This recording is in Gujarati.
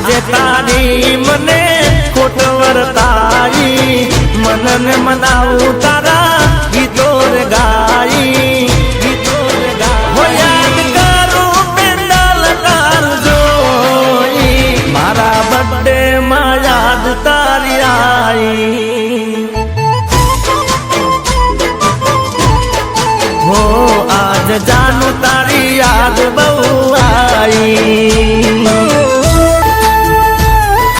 આજે તારી મને ખોટ વર્તાઈ મનને મનાવું તારા ગીતો રે ગાઈ હો યાદ કરું પેન્ડલ જોઈ મારા બર્થડે માં યાદ તારી આઈ હો આજ જાનું તારી યાદ બહુ આઈ